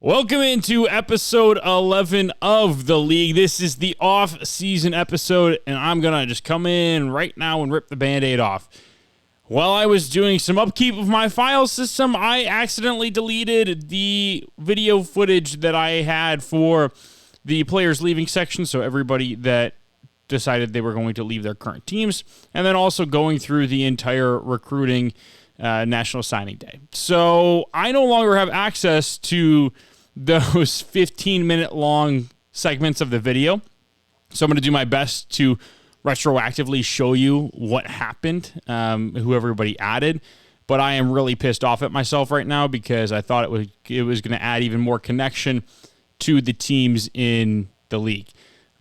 Welcome into episode 11 of The League. This is the off-season episode, and I'm going to just come in right now and rip the Band-Aid off. While I was doing some upkeep of my file system, I accidentally deleted the video footage that I had for the players leaving section, so everybody that decided they were going to leave their current teams, and then also going through the entire recruiting National Signing Day. So I no longer have access to those 15-minute long segments of the video. So I'm going to do my best to retroactively show you what happened, who everybody added. But I am really pissed off at myself right now because I thought it was going to add even more connection to the teams in the league.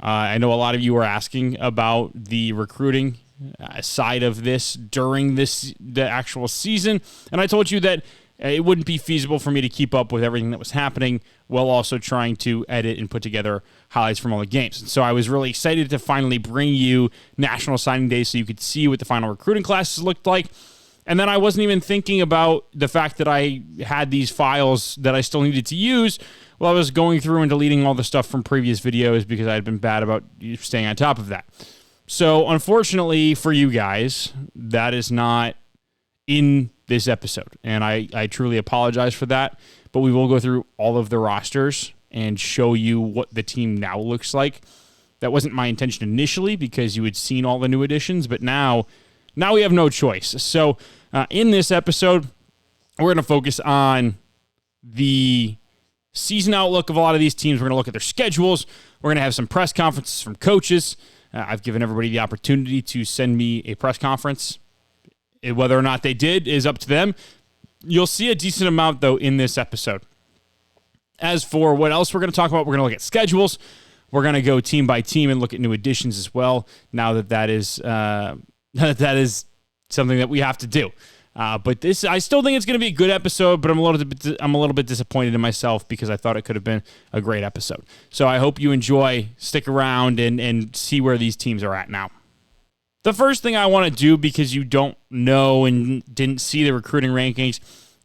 I know a lot of you are asking about the recruiting side of this during the actual season, and I told you that it wouldn't be feasible for me to keep up with everything that was happening while also trying to edit and put together highlights from all the games. And so I was really excited to finally bring you National Signing Day so you could see what the final recruiting classes looked like. And then I wasn't even thinking about the fact that I had these files that I still needed to use while I was going through and deleting all the stuff from previous videos because I had been bad about staying on top of that. So unfortunately for you guys, that is not in this episode, and I truly apologize for that, but we will go through all of the rosters and show you what the team now looks like. That wasn't my intention initially because you had seen all the new additions, but now we have no choice. So in this episode, we're going to focus on the season outlook of a lot of these teams. We're going to look at their schedules. We're going to have some press conferences from coaches. I've given everybody the opportunity to send me a press conference. Whether or not they did is up to them. You'll see a decent amount, though, in this episode. As for what else we're going to talk about, we're going to look at schedules. We're going to go team by team and look at new additions as well, now that is something that we have to do. But this, I still think it's going to be a good episode, but I'm a little bit disappointed in myself because I thought it could have been a great episode. So I hope you enjoy, stick around, and see where these teams are at now. The first thing I want to do, because you don't know and didn't see the recruiting rankings,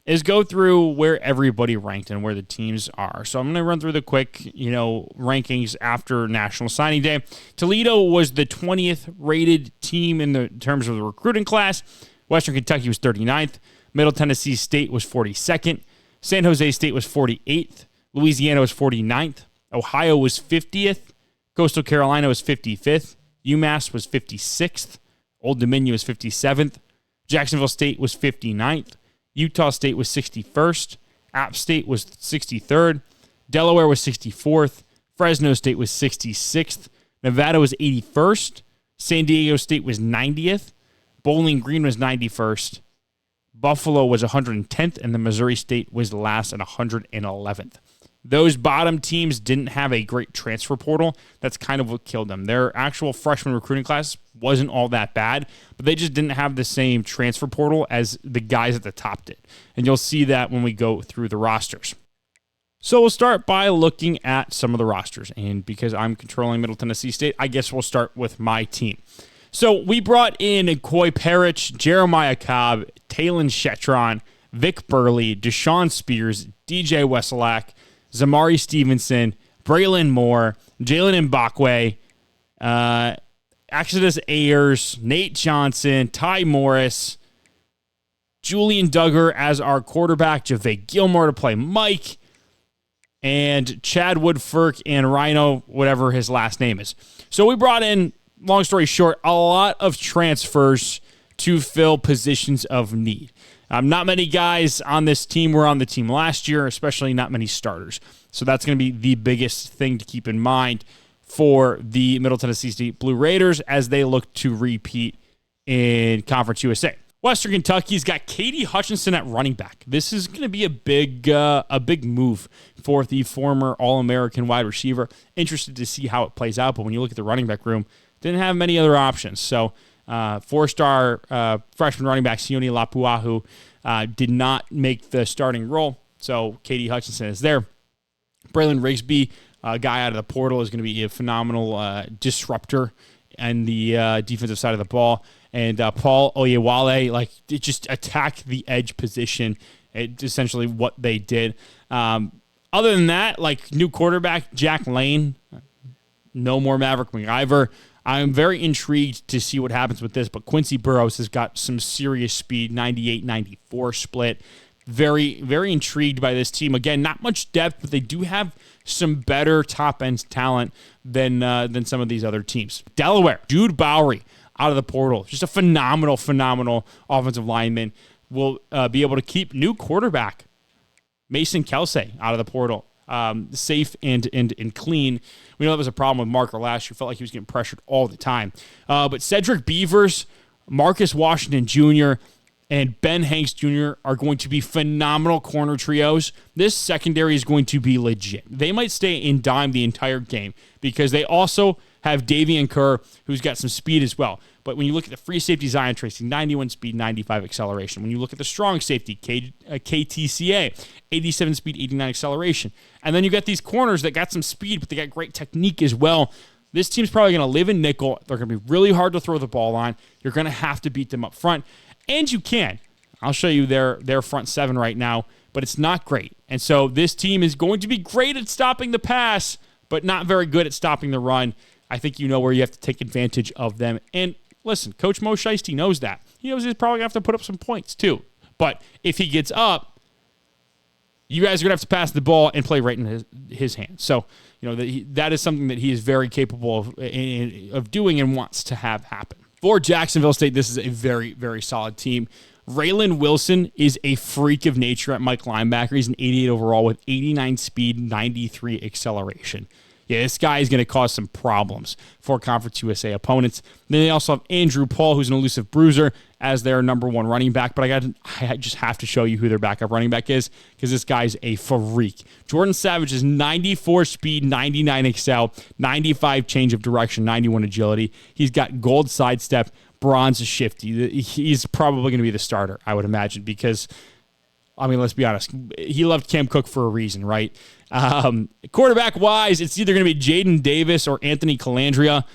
is go through where everybody ranked and where the teams are. So I'm going to run through the quick, rankings after National Signing Day. Toledo was the 20th rated team in terms of the recruiting class. Western Kentucky was 39th. Middle Tennessee State was 42nd. San Jose State was 48th. Louisiana was 49th. Ohio was 50th. Coastal Carolina was 55th. UMass was 56th. Old Dominion was 57th. Jacksonville State was 59th. Utah State was 61st. App State was 63rd. Delaware was 64th. Fresno State was 66th. Nevada was 81st. San Diego State was 90th. Bowling Green was 91st. Buffalo was 110th. And the Missouri State was last at 111th. Those bottom teams didn't have a great transfer portal. That's kind of what killed them. Their actual freshman recruiting class wasn't all that bad, but they just didn't have the same transfer portal as the guys at the top did. And you'll see that when we go through the rosters. So we'll start by looking at some of the rosters. And because I'm controlling Middle Tennessee State, I guess we'll start with my team. So we brought in Coy Parrish, Jeremiah Cobb, Talon Shetron, Vic Burley, Deshaun Spears, DJ Wesselak, Zamari Stevenson, Braylon Moore, Jalen Mbakwe, Exodus Ayers, Nate Johnson, Ty Morris, Julian Duggar as our quarterback, JaVale Gilmore to play Mike, and Chad Woodfirk and Rhino, whatever his last name is. So we brought in, long story short, a lot of transfers to fill positions of need. Not many guys on this team were on the team last year, especially not many starters. So that's going to be the biggest thing to keep in mind for the Middle Tennessee State Blue Raiders as they look to repeat in Conference USA. Western Kentucky's got Katie Hutchinson at running back. This is going to be a big move for the former All-American wide receiver. Interested to see how it plays out, but when you look at the running back room, didn't have many other options. So four-star freshman running back Sione Lapuahu did not make the starting role, so Katie Hutchinson is there. Braylon Rigsby, a guy out of the portal, is going to be a phenomenal disruptor in the defensive side of the ball. And Paul Oyewale, just attack the edge position. It's essentially what they did. Other than that, like new quarterback, Jack Lane, no more Maverick McIver. I'm very intrigued to see what happens with this, but Quincy Burrows has got some serious speed, 98-94 split. Very, very intrigued by this team. Again, not much depth, but they do have some better top-end talent than some of these other teams. Delaware, Jude Bowery out of the portal. Just a phenomenal offensive lineman. Will be able to keep new quarterback Mason Kelsey out of the portal. Safe and clean. We know that was a problem with Marker last year. Felt like he was getting pressured all the time. But Cedric Beavers, Marcus Washington Jr., and Ben Hanks Jr. are going to be phenomenal corner trios. This secondary is going to be legit. They might stay in dime the entire game because they also have Davian Kerr, who's got some speed as well. But when you look at the free safety, Zion Tracy, 91 speed, 95 acceleration. When you look at the strong safety, KTCA, 87 speed, 89 acceleration. And then you got these corners that got some speed, but they got great technique as well. This team's probably going to live in nickel. They're going to be really hard to throw the ball on. You're going to have to beat them up front. And you can. I'll show you their front seven right now, but it's not great. And so this team is going to be great at stopping the pass, but not very good at stopping the run. I think you know where you have to take advantage of them. And listen, Coach Mo Shiesty knows that. He knows he's probably going to have to put up some points too. But if he gets up, you guys are going to have to pass the ball and play right in his hands. So, you know, that is something that he is very capable of doing and wants to have happen. For Jacksonville State, this is a very, very solid team. Raylan Wilson is a freak of nature at Mike linebacker. He's an 88 overall with 89 speed, 93 acceleration. Yeah, this guy is going to cause some problems for Conference USA opponents. Then they also have Andrew Paul, who's an elusive bruiser, as their number one running back. But I just have to show you who their backup running back is because this guy's a freak. Jordan Savage is 94 speed, 99 excel, 95 change of direction, 91 agility. He's got gold sidestep, bronze shifty. He's probably going to be the starter, I would imagine, because, I mean, let's be honest. He left Cam Cook for a reason, right? Quarterback-wise, it's either going to be Jaden Davis or Anthony Calandria.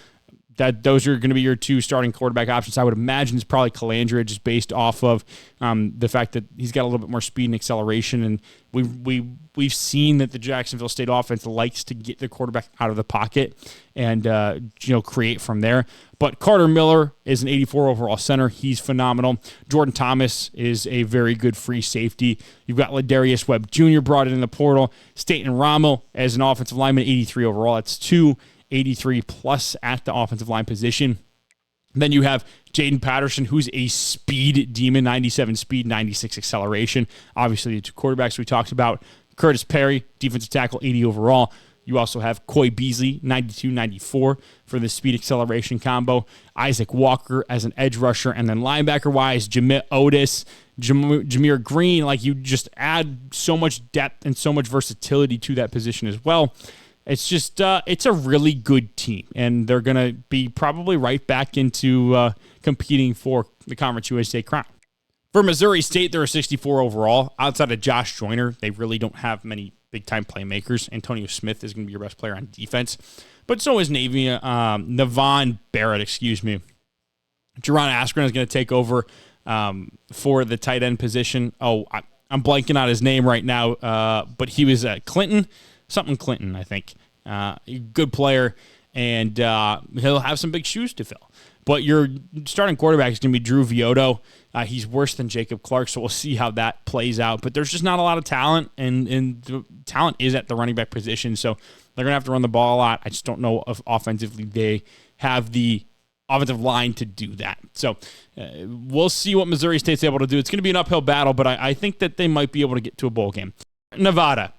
Those are going to be your two starting quarterback options. I would imagine it's probably Calandria, just based off of the fact that he's got a little bit more speed and acceleration. And we've seen that the Jacksonville State offense likes to get the quarterback out of the pocket and create from there. But Carter Miller is an 84 overall center. He's phenomenal. Jordan Thomas is a very good free safety. You've got Ladarius Webb Jr. brought in the portal. Staten Rommel as an offensive lineman, 83 overall. That's 283 plus at the offensive line position. Then you have Jaden Patterson, who's a speed demon, 97 speed, 96 acceleration. Obviously, the two quarterbacks we talked about. Curtis Perry, defensive tackle, 80 overall. You also have Coy Beasley, 92-94 for the speed acceleration combo. Isaac Walker as an edge rusher. And then linebacker-wise, Jamit Otis, Jameer Green. Like, you just add so much depth and so much versatility to that position as well. It's just, it's a really good team. And they're going to be probably right back into competing for the Conference USA crown. For Missouri State, they're a 64 overall. Outside of Josh Joyner, they really don't have many big-time playmakers. Antonio Smith is going to be your best player on defense. But so is Navon Barrett, Jerron Askren is going to take over for the tight end position. Oh, I'm blanking on his name right now, but he was Clinton, I think. Good player, and he'll have some big shoes to fill. But your starting quarterback is going to be Drew Vioto. He's worse than Jacob Clark, so we'll see how that plays out. But there's just not a lot of talent, and the talent is at the running back position, so they're going to have to run the ball a lot. I just don't know if offensively they have the offensive line to do that. So we'll see what Missouri State's able to do. It's going to be an uphill battle, but I think that they might be able to get to a bowl game. Nevada.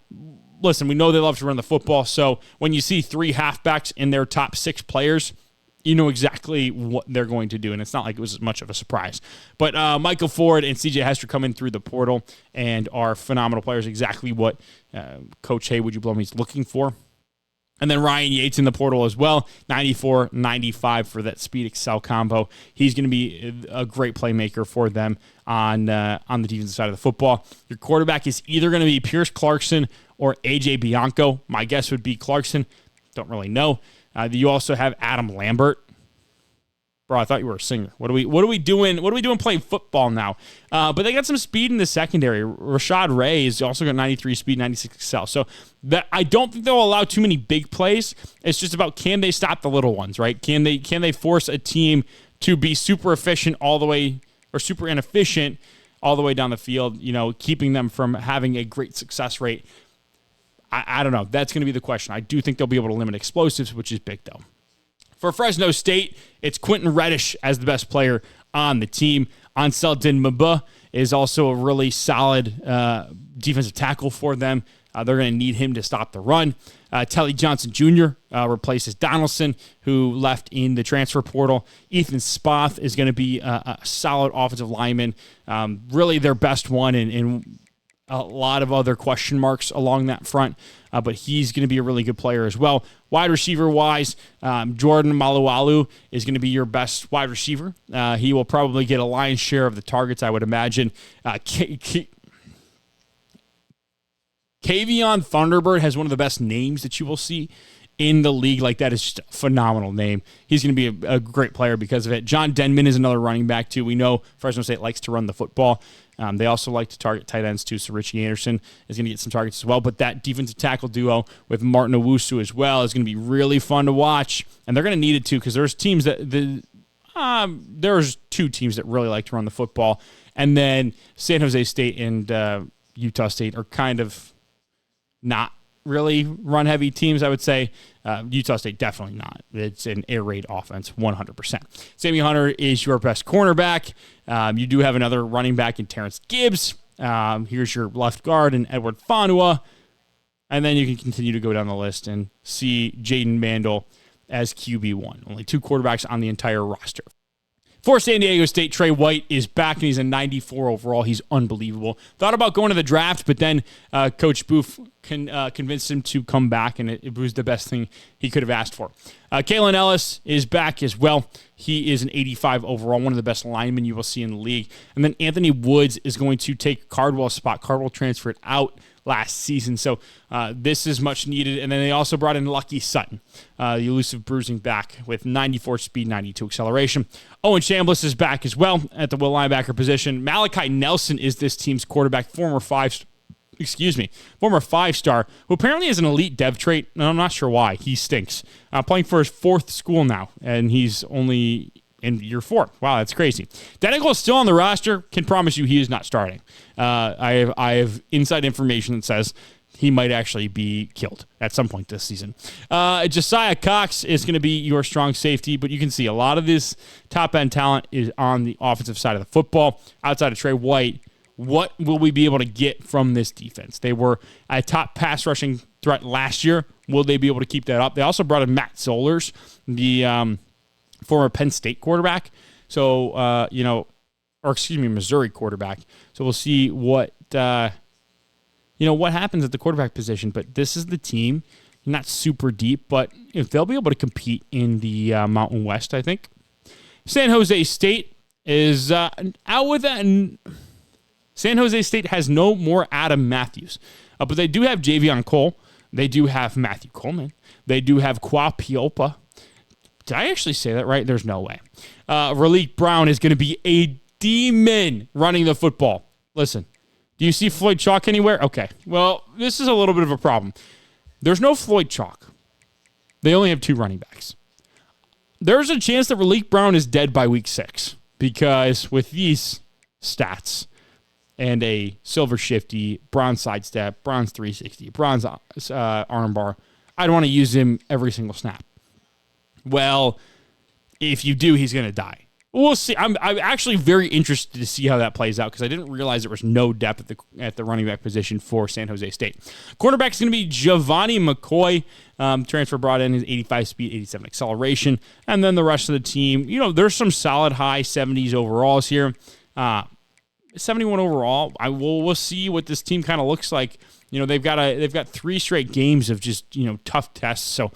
Listen, we know they love to run the football, so when you see three halfbacks in their top six players, you know exactly what they're going to do, and it's not like it was much of a surprise. But Michael Ford and C.J. Hester come in through the portal and are phenomenal players, exactly what Coach Would You Blow Me is looking for. And then Ryan Yates in the portal as well, 94, 95 for that speed excel combo. He's going to be a great playmaker for them on the defensive side of the football. Your quarterback is either going to be Pierce Clarkson or A.J. Bianco. My guess would be Clarkson. Don't really know. You also have Adam Lambert. Bro, I thought you were a singer. What are we doing? What are we doing playing football now? But they got some speed in the secondary. Rashad Ray has also got 93 speed, 96 excel. So I don't think they'll allow too many big plays. It's just about, can they stop the little ones, right? Can they force a team to be super efficient all the way, or super inefficient all the way down the field, keeping them from having a great success rate? I don't know. That's going to be the question. I do think they'll be able to limit explosives, which is big, though. For Fresno State, it's Quentin Reddish as the best player on the team. Ansel Dinmaba is also a really solid defensive tackle for them. They're going to need him to stop the run. Telly Johnson Jr. Replaces Donaldson, who left in the transfer portal. Ethan Spoth is going to be a solid offensive lineman, really their best one, and a lot of other question marks along that front, but he's going to be a really good player as well. Wide receiver-wise, Jordan Malualu is going to be your best wide receiver. He will probably get a lion's share of the targets, I would imagine. Kavion Thunderbird has one of the best names that you will see in the league. Like, that is just a phenomenal name. He's going to be a great player because of it. John Denman is another running back, too. We know Fresno State likes to run the football. They also like to target tight ends, too, so Richie Anderson is going to get some targets as well. But that defensive tackle duo with Martin Owusu as well is going to be really fun to watch. And they're going to need it, too, because there's teams there's two teams that really like to run the football. And then San Jose State and Utah State are kind of not really run-heavy teams, I would say. Utah State, definitely not. It's an air raid offense, 100%. Sammy Hunter is your best cornerback. You do have another running back in Terrence Gibbs. Here's your left guard in Edward Fanua. And then you can continue to go down the list and see Jaden Mandel as QB1. Only 2 quarterbacks on the entire roster. For San Diego State, Trey White is back, and he's a 94 overall. He's unbelievable. Thought about going to the draft, but then Coach Booth convinced him to come back, and it was the best thing he could have asked for. Kalen Ellis is back as well. He is an 85 overall, one of the best linemen you will see in the league. And then Anthony Woods is going to take Cardwell's spot. Cardwell transferred out last season, so this is much needed. And then they also brought in Lucky Sutton, the elusive bruising back with 94 speed, 92 acceleration. Owen Chambliss is back as well at the will linebacker position. Malachi Nelson is this team's quarterback, former five-star, who apparently has an elite dev trait, and I'm not sure why. He stinks. Playing for his 4th school now, and he's only in year 4. Wow, that's crazy. Denigal is still on the roster. Can promise you he is not starting. I have inside information that says he might actually be killed at some point this season. Josiah Cox is going to be your strong safety, but you can see a lot of this top-end talent is on the offensive side of the football. Outside of Trey White, what will we be able to get from this defense? They were a top pass rushing threat last year. Will they be able to keep that up? They also brought in Matt Zollers, the former Penn State quarterback. So, Missouri quarterback. So we'll see what happens at the quarterback position. But this is the team, not super deep, but if they'll be able to compete in the Mountain West, I think. San Jose State is out with that. San Jose State has no more Adam Matthews, but they do have Javion Cole. They do have Matthew Coleman. They do have Kwa Piopa. Did I actually say that right? There's no way. Raleek Brown is going to be a demon running the football. Listen, do you see Floyd Chalk anywhere? Okay, well, this is a little bit of a problem. There's no Floyd Chalk. They only have 2 running backs. There's a chance that Raleek Brown is dead by week 6 because with these stats and a silver shifty, bronze sidestep, bronze 360, bronze armbar, I'd want to use him every single snap. Well, if you do, he's going to die. We'll see. I'm actually very interested to see how that plays out because I didn't realize there was no depth at the running back position for San Jose State. Cornerback is going to be Giovanni McCoy. Transfer brought in his 85 speed, 87 acceleration. And then the rest of the team, there's some solid high 70s overalls here. 71 overall. We'll see what this team kind of looks like. They've got 3 straight games of just tough tests. So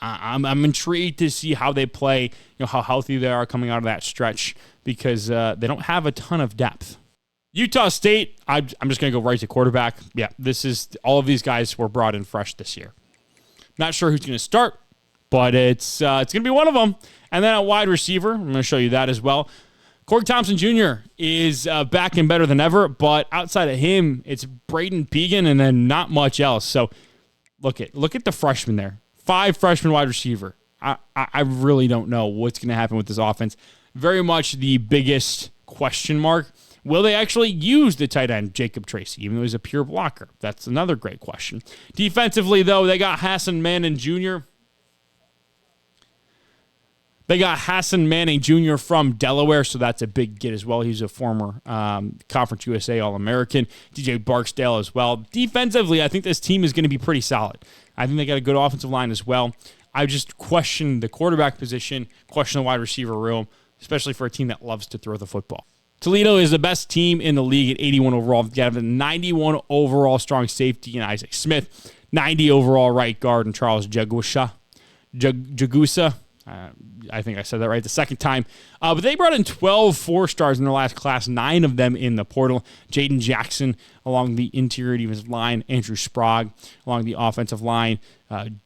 I'm intrigued to see how they play. How healthy they are coming out of that stretch because they don't have a ton of depth. Utah State. I'm just gonna go right to quarterback. Yeah, all of these guys were brought in fresh this year. Not sure who's gonna start, but it's going to be one of them. And then at wide receiver, I'm going to show you that as well. Corey Thompson Jr. is back and better than ever, but outside of him, it's Braden Pegan and then not much else. So look at the freshmen there. 5 freshman wide receiver. I really don't know what's going to happen with this offense. Very much the biggest question mark. Will they actually use the tight end, Jacob Tracy, even though he's a pure blocker? That's another great question. Defensively, though, they got Hassan Manning Jr. From Delaware, so that's a big get as well. He's a former Conference USA All-American. DJ Barksdale as well. Defensively, I think this team is going to be pretty solid. I think they got a good offensive line as well. I just question the quarterback position, question the wide receiver room, especially for a team that loves to throw the football. Toledo is the best team in the league at 81 overall. They have a 91 overall strong safety in Isaac Smith, 90 overall right guard in Charles Jagusa. I think I said that right the second time. But they brought in 12 4-stars in their last class, 9 of them in the portal. Jaden Jackson along the interior defensive line, Andrew Sprague along the offensive line,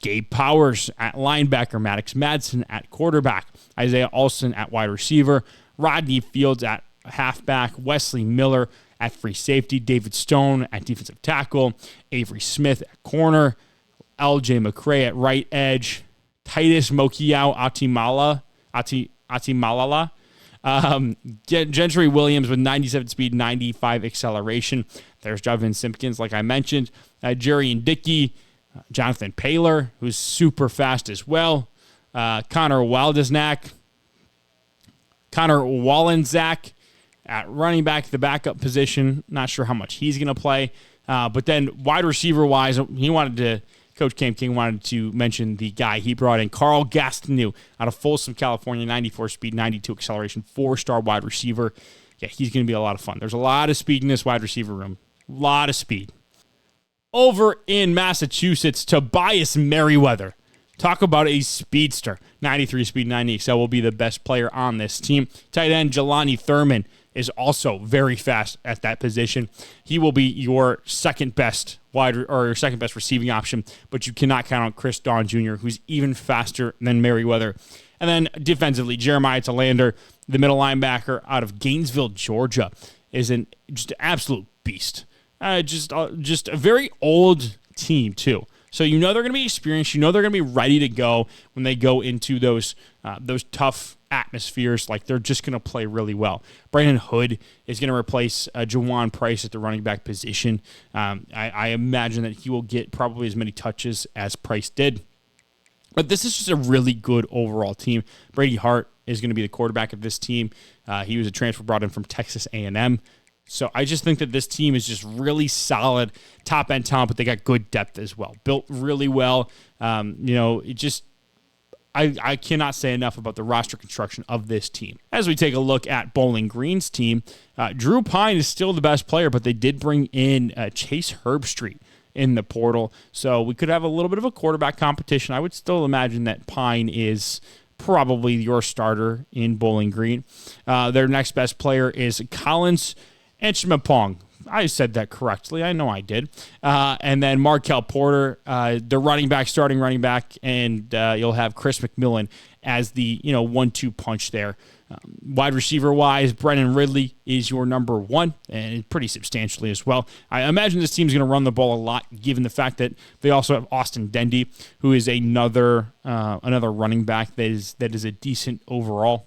Gabe Powers at linebacker, Maddox Madsen at quarterback, Isaiah Olson at wide receiver, Rodney Fields at halfback, Wesley Miller at free safety, David Stone at defensive tackle, Avery Smith at corner, LJ McCray at right edge, Titus Mokiao Atimalala, Gentry Williams with 97 speed, 95 acceleration. There's Javin Simpkins, like I mentioned. Jerry and Dickey, Jonathan Paler, who's super fast as well. Connor Waldenczak at running back, the backup position. Not sure how much he's going to play. But then wide receiver-wise, Coach Cam King wanted to mention the guy he brought in, Carl Gastineau, out of Folsom, California, 94 speed, 92 acceleration, 4-star wide receiver. Yeah, he's going to be a lot of fun. There's a lot of speed in this wide receiver room. A lot of speed. Over in Massachusetts, Tobias Merriweather. Talk about a speedster. 93 speed, 90 excel will be the best player on this team. Tight end Jelani Thurman is also very fast at that position. He will be your second best receiving option, but you cannot count on Chris Dawn Jr., who's even faster than Merriweather. And then defensively, Jeremiah Talander, the middle linebacker out of Gainesville, Georgia, is just an absolute beast. Just a very old team, too. So you know they're going to be experienced. You know they're going to be ready to go when they go into those tough atmospheres. Like, they're just going to play really well. Brandon Hood is going to replace Jawan Price at the running back position. I imagine that he will get probably as many touches as Price did. But this is just a really good overall team. Brady Hart is going to be the quarterback of this team. He was a transfer brought in from Texas A&M. So I just think that this team is just really solid, top-end talent, but they got good depth as well. Built really well. I cannot say enough about the roster construction of this team. As we take a look at Bowling Green's team, Drew Pine is still the best player, but they did bring in Chase Herbstreit in the portal. So we could have a little bit of a quarterback competition. I would still imagine that Pine is probably your starter in Bowling Green. Their next best player is Collins Enchimapong. I said that correctly. I know I did. And then Markel Porter, the starting running back, and you'll have Chris McMillan as the 1-2 punch there. Wide receiver-wise, Brennan Ridley is your number 1, and pretty substantially as well. I imagine this team's going to run the ball a lot, given the fact that they also have Austin Dendy, who is another running back that is a decent overall.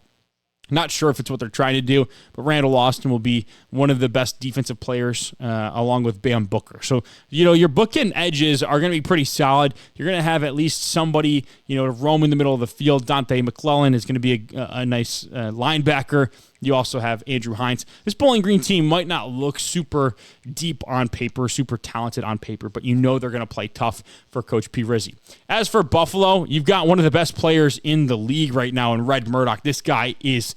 Not sure if it's what they're trying to do, but Randall Austin will be one of the best defensive players along with Bam Booker. So, your bookend edges are going to be pretty solid. You're going to have at least somebody, to roam in the middle of the field. Dante McClellan is going to be a nice linebacker. You also have Andrew Hines. This Bowling Green team might not look super deep on paper, super talented on paper, but they're going to play tough for Coach P. Rizzi. As for Buffalo, you've got one of the best players in the league right now in Red Murdoch. This guy is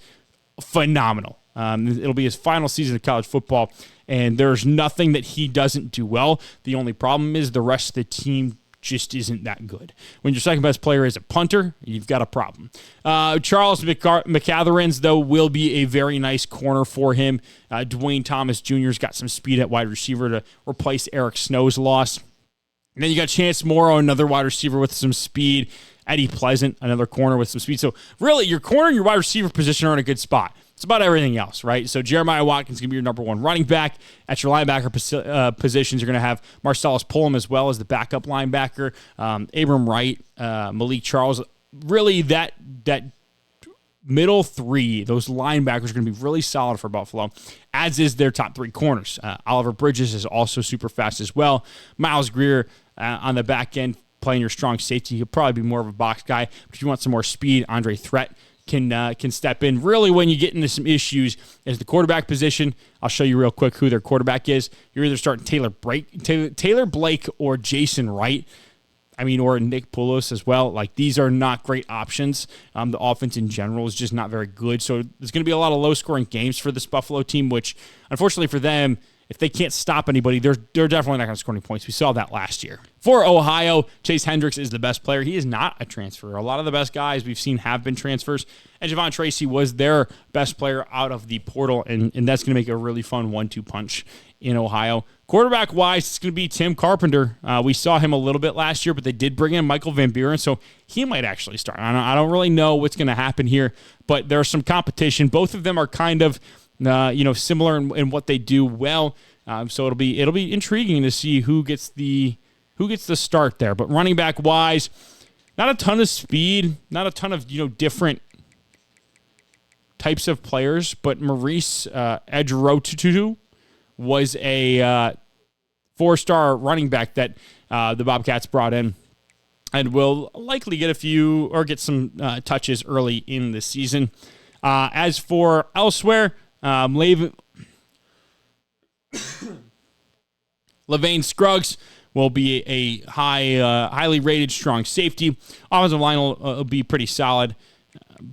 phenomenal. It'll be his final season of college football, and there's nothing that he doesn't do well. The only problem is the rest of the team just isn't that good. When your second best player is a punter, you've got a problem. Charles McCatherins, though, will be a very nice corner for him. Dwayne Thomas Jr.'s got some speed at wide receiver to replace Eric Snow's loss. And then you got Chance Morrow, another wide receiver with some speed Eddie Pleasant, another corner with some speed. So really, your corner and your wide receiver position are in a good spot. It's about everything else, right? So Jeremiah Watkins is going to be your number one running back. At your linebacker positions, you're going to have Marcellus Pullum as well as the backup linebacker, Abram Wright, Malik Charles. Really, that middle three, those linebackers are going to be really solid for Buffalo, as is their top three corners. Oliver Bridges is also super fast as well. Miles Greer on the back end playing your strong safety. He'll probably be more of a box guy, but if you want some more speed, Andre Threat can step in. Really, when you get into some issues is the quarterback position. I'll show you real quick who their quarterback is. You're either starting Taylor Blake or Jason Wright. Or Nick Poulos as well. Like, these are not great options. The offense in general is just not very good. So there's going to be a lot of low-scoring games for this Buffalo team, which, unfortunately for them, if they can't stop anybody, they're definitely not going to score any points. We saw that last year. For Ohio, Chase Hendricks is the best player. He is not a transfer. A lot of the best guys we've seen have been transfers, and Javon Tracy was their best player out of the portal, and that's going to make a really fun 1-2 punch in Ohio. Quarterback-wise, it's going to be Tim Carpenter. We saw him a little bit last year, but they did bring in Michael Van Buren, so he might actually start. I don't really know what's going to happen here, but there's some competition. Both of them are kind of similar in what they do well. So it'll be intriguing to see who gets the start there. But running back wise, not a ton of speed, not a ton of different types of players. But Maurice Edgerotutu was a 4-star running back that the Bobcats brought in, and will likely get some touches early in the season. As for elsewhere, Levain Scruggs will be a highly rated strong safety. Offensive line will be pretty solid.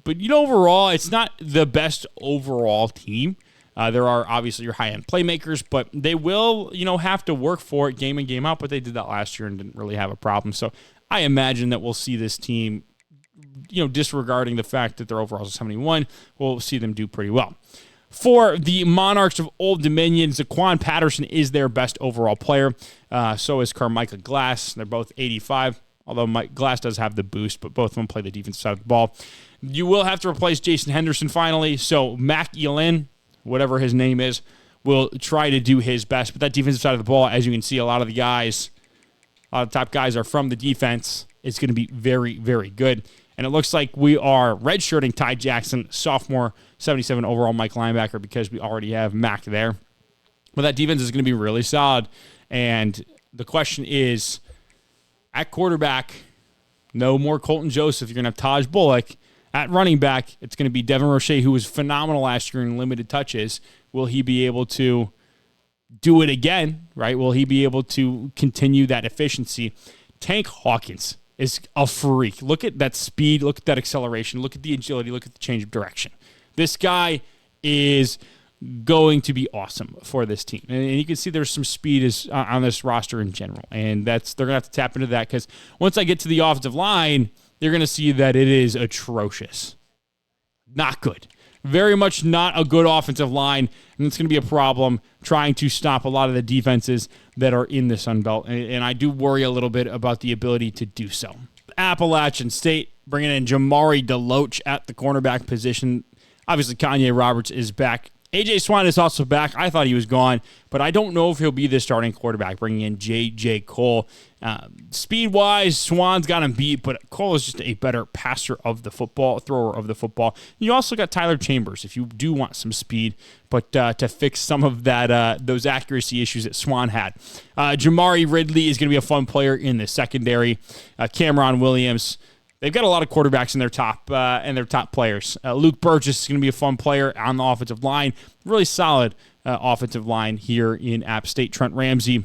But, overall, it's not the best overall team. There are obviously your high-end playmakers, but they will, have to work for it game in, game out, but they did that last year and didn't really have a problem. So I imagine that we'll see this team, disregarding the fact that their overall is 71, we'll see them do pretty well. For the Monarchs of Old Dominion, Zaquan Patterson is their best overall player. So is Carmichael Glass. They're both 85, although Glass does have the boost, but both of them play the defensive side of the ball. You will have to replace Jason Henderson finally, so Mac Elin, whatever his name is, will try to do his best. But that defensive side of the ball, as you can see, a lot of the top guys are from the defense. It's going to be very, very good. And it looks like we are redshirting Ty Jackson, sophomore, 77 overall Mike linebacker, because we already have Mac there. But that defense is going to be really solid. And the question is, at quarterback, no more Colton Joseph. You're going to have Taj Bullock. At running back, it's going to be Devin Roche, who was phenomenal last year in limited touches. Will he be able to do it again, right? Will he be able to continue that efficiency? Tank Hawkins is a freak. Look at that speed. Look at that acceleration. Look at the agility. Look at the change of direction. This guy is going to be awesome for this team. And you can see there's some speed on this roster in general. And they're going to have to tap into that, because once I get to the offensive line, you're going to see that it is atrocious. Not good. Very much not a good offensive line, and it's going to be a problem trying to stop a lot of the defenses that are in the Sun Belt, and I do worry a little bit about the ability to do so. Appalachian State bringing in Jamari DeLoach at the cornerback position. Obviously, Kanye Roberts is back. A.J. Swan is also back. I thought he was gone, but I don't know if he'll be the starting quarterback, bringing in J.J. Cole. Speed-wise, Swan's got him beat, but Cole is just a better passer of the football, thrower of the football. You also got Tyler Chambers if you do want some speed, but to fix some of that those accuracy issues that Swan had. Jamari Ridley is going to be a fun player in the secondary. Cameron Williams. They've got a lot of quarterbacks in their top players. Luke Burgess is going to be a fun player on the offensive line. Really solid offensive line here in App State. Trent Ramsey.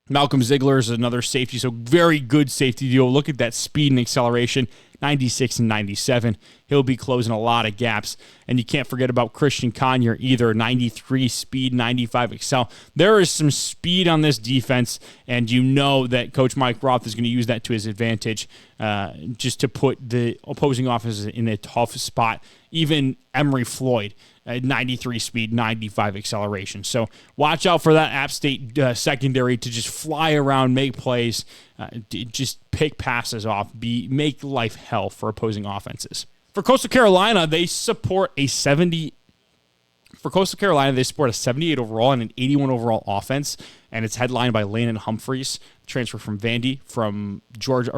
Malcolm Ziegler is another safety, so very good safety deal. Look at that speed and acceleration, 96 and 97. He'll be closing a lot of gaps. And you can't forget about Christian Conyer either, 93 speed, 95 excel. There is some speed on this defense, and you know that Coach Mike Roth is going to use that to his advantage just to put the opposing offenses in a tough spot. Even Emory Floyd 93 speed, 95 acceleration. So watch out for that App State secondary to just fly around, make plays, just pick passes off, make life hell for opposing offenses. For Coastal Carolina, they support a 78 overall and an 81 overall offense, and it's headlined by Landon Humphreys, transfer from Vandy, from Georgia,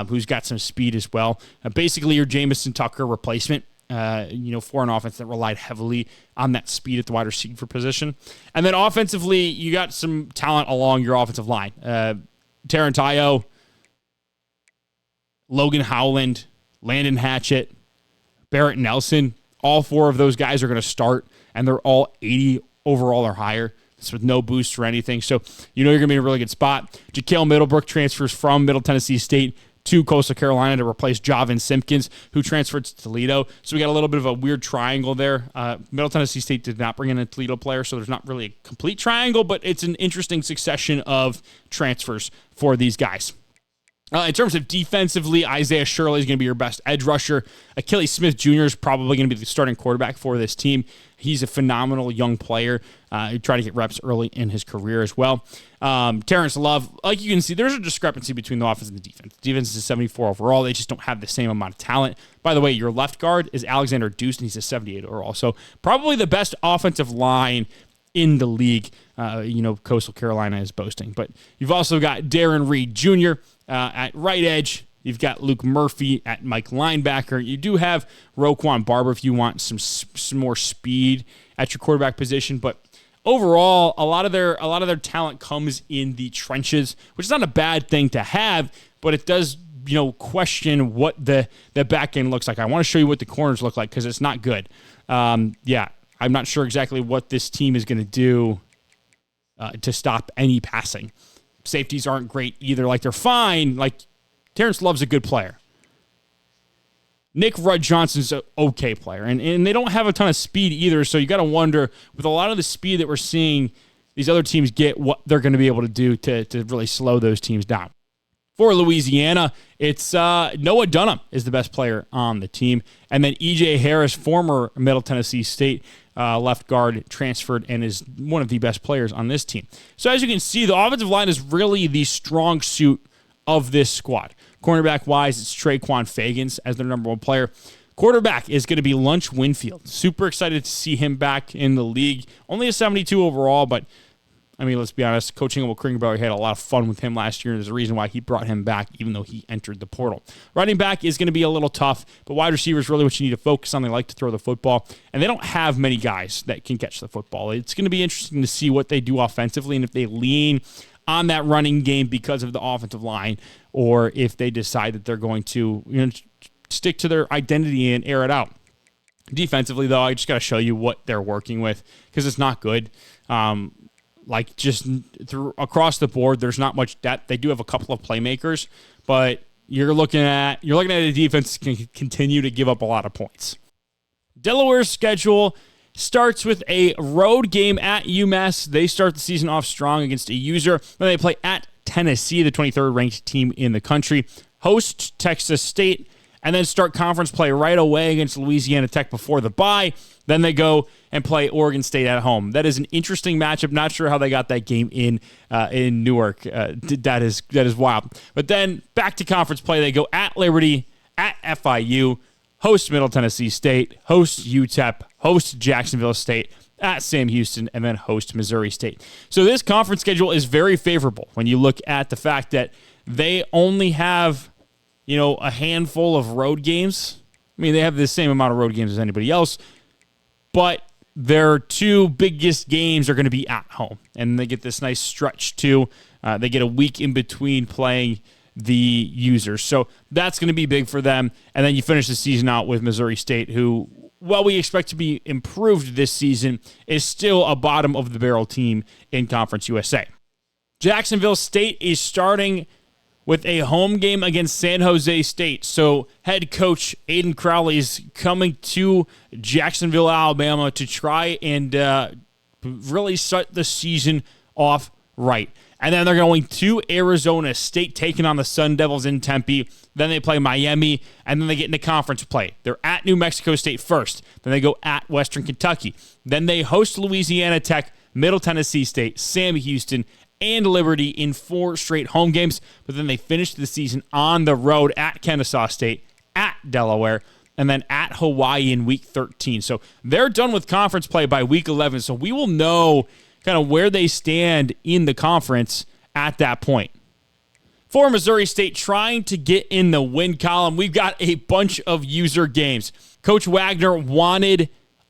who's got some speed as well. Basically, your Jamison Tucker replacement. For an offense that relied heavily on that speed at the wide receiver position. And then offensively, you got some talent along your offensive line. Tarantayo, Logan Howland, Landon Hatchett, Barrett Nelson. All four of those guys are going to start, and they're all 80 overall or higher. It's with no boost or anything. So you're going to be in a really good spot. Jaquel Middlebrook transfers from Middle Tennessee State to Coastal Carolina to replace Javin Simpkins, who transferred to Toledo. So we got a little bit of a weird triangle there. Middle Tennessee State did not bring in a Toledo player, so there's not really a complete triangle, but it's an interesting succession of transfers for these guys. In terms of defensively, Isaiah Shirley is going to be your best edge rusher. Achilles Smith Jr. is probably going to be the starting quarterback for this team. He's a phenomenal young player. He tried to get reps early in his career as well. Terrence Love, like you can see, there's a discrepancy between the offense and the defense. The defense is 74 overall. They just don't have the same amount of talent. By the way, your left guard is Alexander Deuce, and he's a 78 overall. So probably the best offensive line in the league, Coastal Carolina is boasting. But you've also got Darren Reed Jr. At right edge. You've got Luke Murphy at Mike linebacker. You do have Roquan Barber if you want some more speed at your quarterback position. But overall, a lot of their talent comes in the trenches, which is not a bad thing to have, but it does question what the back end looks like. I want to show you what the corners look like because it's not good. I'm not sure exactly what this team is going to do to stop any passing. Safeties aren't great either. Like, they're fine. Like, Terrence Love's a good player. Nick Rudd Johnson's an okay player. And they don't have a ton of speed either, so you got to wonder, with a lot of the speed that we're seeing these other teams get, what they're going to be able to do to really slow those teams down. For Louisiana, it's Noah Dunham is the best player on the team. And then E.J. Harris, former Middle Tennessee State left guard, transferred and is one of the best players on this team. So as you can see, the offensive line is really the strong suit of this squad. Cornerback-wise, it's Traquan Fagans as their number one player. Quarterback is going to be Lunch Winfield. Super excited to see him back in the league. Only a 72 overall, but I mean, let's be honest, Coach Will Kringelbauer had a lot of fun with him last year, and there's a reason why he brought him back, even though he entered the portal. Running back is going to be a little tough, but wide receiver is really what you need to focus on. They like to throw the football, and they don't have many guys that can catch the football. It's going to be interesting to see what they do offensively, and if they lean on that running game because of the offensive line, or if they decide that they're going to stick to their identity and air it out. Defensively, though, I just got to show you what they're working with because it's not good. Just across the board, there's not much depth. They do have a couple of playmakers, but you're looking at a defense that can continue to give up a lot of points. Delaware's schedule starts with a road game at UMass. They start the season off strong against a user. Then they play at Tennessee, the 23rd ranked team in the country, host Texas State, and then start conference play right away against Louisiana Tech before the bye. Then they go and play Oregon State at home. That is an interesting matchup. Not sure how they got that game in Newark. That is wild. But then back to conference play. They go at Liberty, at FIU, host Middle Tennessee State, host UTEP, host Jacksonville State, at Sam Houston, and then host Missouri State. So this conference schedule is very favorable when you look at the fact that they only have a handful of road games. I mean, they have the same amount of road games as anybody else, but their two biggest games are going to be at home, and they get this nice stretch too. They get a week in between playing the users, so that's going to be big for them. And then you finish the season out with Missouri State, who, while we expect to be improved this season, is still a bottom of the barrel team in Conference USA. Jacksonville State is starting with a home game against San Jose State. So head coach Aiden Crowley is coming to Jacksonville, Alabama to try and really start the season off right. And then they're going to Arizona State, taking on the Sun Devils in Tempe. Then they play Miami, and then they get into conference play. They're at New Mexico State first. Then they go at Western Kentucky. Then they host Louisiana Tech, Middle Tennessee State, Sam Houston, and Liberty in 4 straight home games. But then they finish the season on the road at Kennesaw State, at Delaware, and then at Hawaii in Week 13. So they're done with conference play by Week 11. So we will know kind of where they stand in the conference at that point. For Missouri State, trying to get in the win column, we've got a bunch of user games. Coach Wagner wanted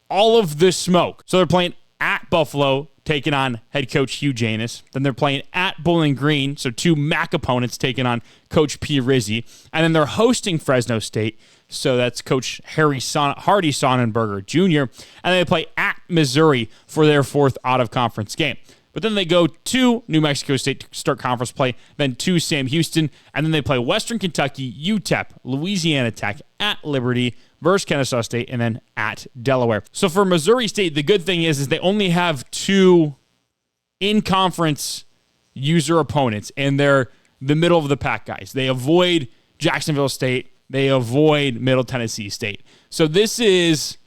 all of the smoke. So they're playing at Buffalo, taking on head coach Hugh Janus. Then they're playing at Bowling Green, so 2 MAC opponents taking on Coach P. Rizzi. And then they're hosting Fresno State, so that's Coach Hardy Sonnenberger Jr. And they play at Missouri for their 4th out-of-conference game. But then they go to New Mexico State to start conference play, then to Sam Houston, and then they play Western Kentucky, UTEP, Louisiana Tech, at Liberty, versus Kennesaw State, and then at Delaware. So for Missouri State, the good thing is they only have 2 in-conference user opponents, and they're the middle-of-the-pack guys. They avoid Jacksonville State. They avoid Middle Tennessee State. So this is